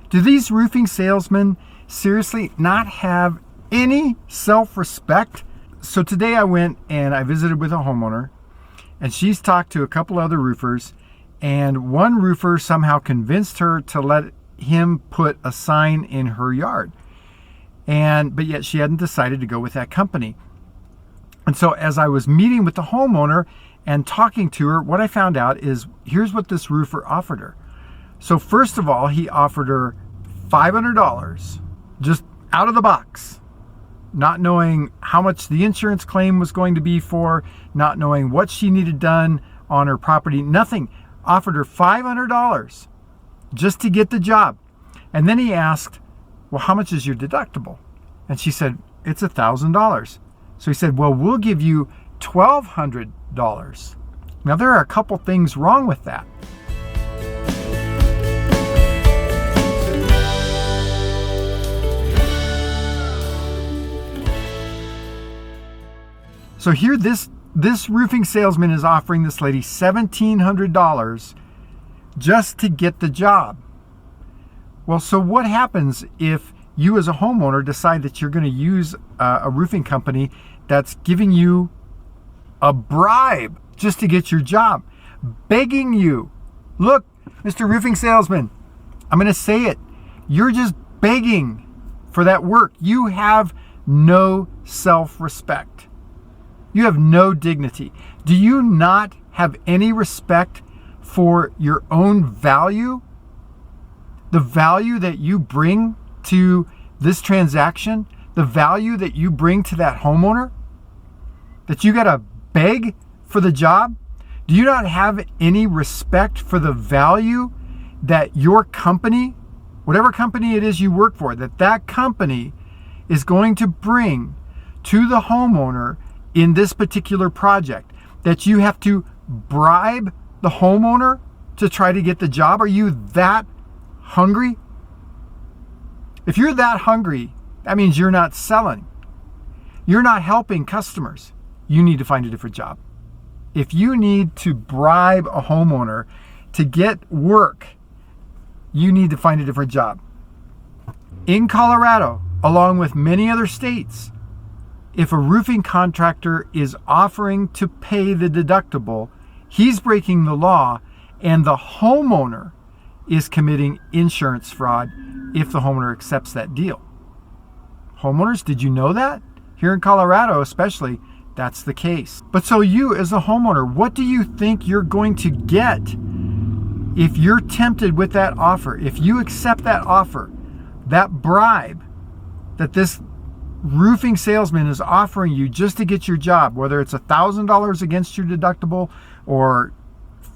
Do these roofing salesmen seriously not have any self-respect? So today I went and I visited with a homeowner, and she's talked to a couple other roofers, and one roofer somehow convinced her to let him put a sign in her yard. But yet she hadn't decided to go with that company. And so as I was meeting with the homeowner and talking to her, what I found out is here's what this roofer offered her. So first of all, he offered her $500 just out of the box, not knowing how much the insurance claim was going to be for, not knowing what she needed done on her property, nothing. Offered her $500 just to get the job. And then he asked, well, how much is your deductible? And she said, it's $1,000. So he said, well, we'll give you $1,200. Now, there are a couple things wrong with that. So here, this roofing salesman is offering this lady $1,700 just to get the job. Well, so what happens if you as a homeowner decide that you're going to use a roofing company that's giving you a bribe just to get your job, begging you, look, Mr. Roofing Salesman, I'm going to say it, you're just begging for that work. You have no self-respect. You have no dignity. Do you not have any respect for your own value? The value that you bring to this transaction, the value that you bring to that homeowner, that you got to beg for the job? Do you not have any respect for the value that your company, whatever company it is you work for, that company is going to bring to the homeowner in this particular project, that you have to bribe the homeowner to try to get the job? Are you that hungry? If you're that hungry, that means you're not selling. You're not helping customers. You need to find a different job. If you need to bribe a homeowner to get work, you need to find a different job. In Colorado, along with many other states, if a roofing contractor is offering to pay the deductible, he's breaking the law, and the homeowner is committing insurance fraud if the homeowner accepts that deal. Homeowners, did you know that? Here in Colorado especially, that's the case. But so you as a homeowner, what do you think you're going to get if you're tempted with that offer? If you accept that offer, that bribe that this roofing salesman is offering you just to get your job, whether it's $1,000 against your deductible or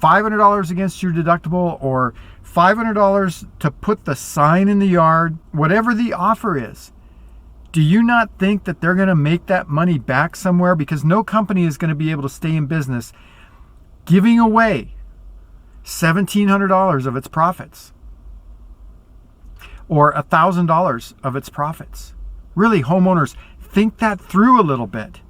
$500 against your deductible or $500 to put the sign in the yard, whatever the offer is, do you not think that they're going to make that money back somewhere? Because no company is going to be able to stay in business giving away $1,700 of its profits or $1,000 of its profits. Really, homeowners, think that through a little bit.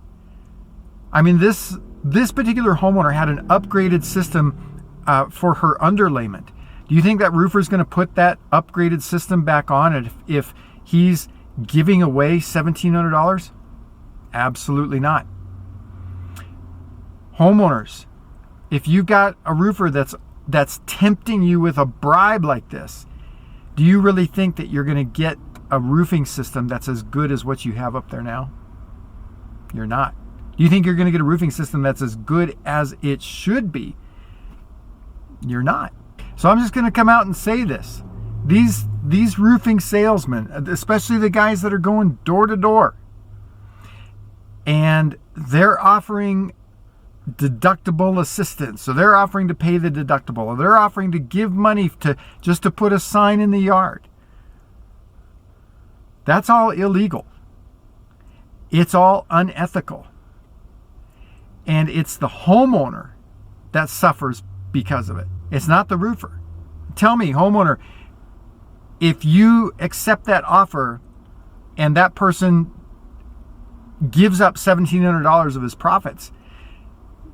I mean, this particular homeowner had an upgraded system for her underlayment. Do you think that roofer is going to put that upgraded system back on if he's giving away $1,700? Absolutely not. Homeowners, if you've got a roofer that's tempting you with a bribe like this, do you really think that you're going to get a roofing system that's as good as what you have up there now? You're not. Do you think you're going to get a roofing system that's as good as it should be? You're not. So I'm just going to come out and say this. These roofing salesmen, especially the guys that are going door to door, and they're offering deductible assistance. So they're offering to pay the deductible, or they're offering to give money just to put a sign in the yard. That's all illegal. It's all unethical. And it's the homeowner that suffers because of it. It's not the roofer. Tell me, homeowner, if you accept that offer and that person gives up $1,700 of his profits,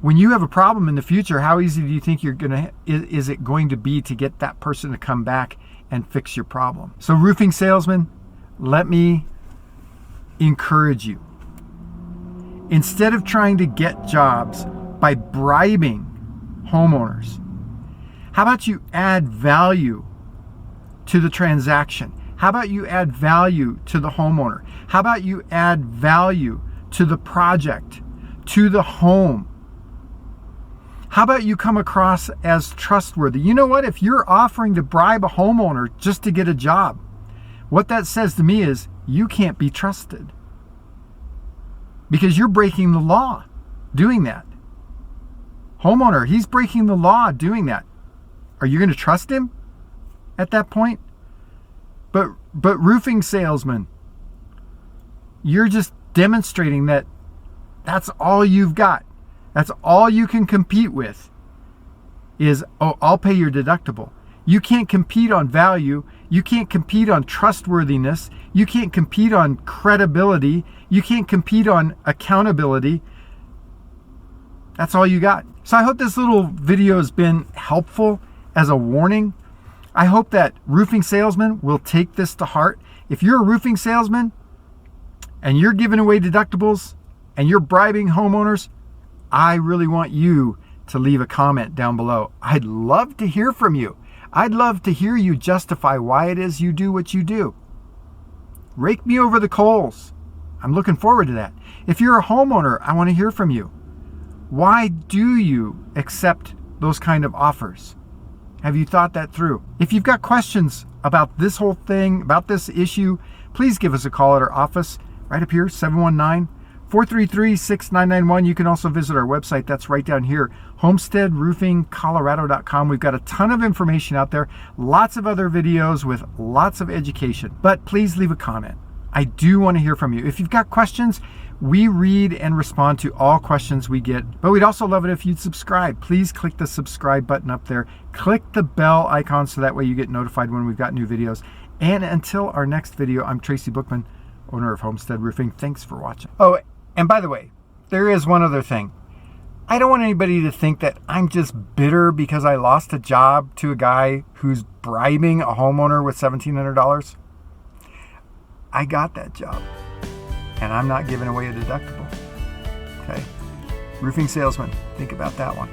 when you have a problem in the future, how easy do you think is it going to be to get that person to come back and fix your problem. So roofing salesman, let me encourage you. Instead of trying to get jobs by bribing homeowners, how about you add value to the transaction? How about you add value to the homeowner? How about you add value to the project, to the home? How about you come across as trustworthy? You know what? If you're offering to bribe a homeowner just to get a job, what that says to me is you can't be trusted, because you're breaking the law doing that. Homeowner, he's breaking the law doing that. Are you going to trust him at that point? But roofing salesman, you're just demonstrating that that's all you've got. That's all you can compete with is, oh, I'll pay your deductible. You can't compete on value. You can't compete on trustworthiness. You can't compete on credibility. You can't compete on accountability. That's all you got. So I hope this little video has been helpful as a warning. I hope that roofing salesmen will take this to heart. If you're a roofing salesman and you're giving away deductibles and you're bribing homeowners, I really want you to leave a comment down below. I'd love to hear from you. I'd love to hear you justify why it is you do what you do. Rake me over the coals. I'm looking forward to that. If you're a homeowner, I want to hear from you. Why do you accept those kind of offers? Have you thought that through? If you've got questions about this whole thing, about this issue, please give us a call at our office right up here, 719-433-6991. You can also visit our website. That's right down here, homesteadroofingcolorado.com. We've got a ton of information out there, lots of other videos with lots of education. But please leave a comment. I do want to hear from you. If you've got questions, we read and respond to all questions we get. But we'd also love it if you'd subscribe. Please click the subscribe button up there. Click the bell icon so that way you get notified when we've got new videos. And until our next video, I'm Tracy Bookman, owner of Homestead Roofing. Thanks for watching. Oh, and by the way, there is one other thing. I don't want anybody to think that I'm just bitter because I lost a job to a guy who's bribing a homeowner with $1,700. I got that job, and I'm not giving away a deductible. Okay? Roofing salesman, think about that one.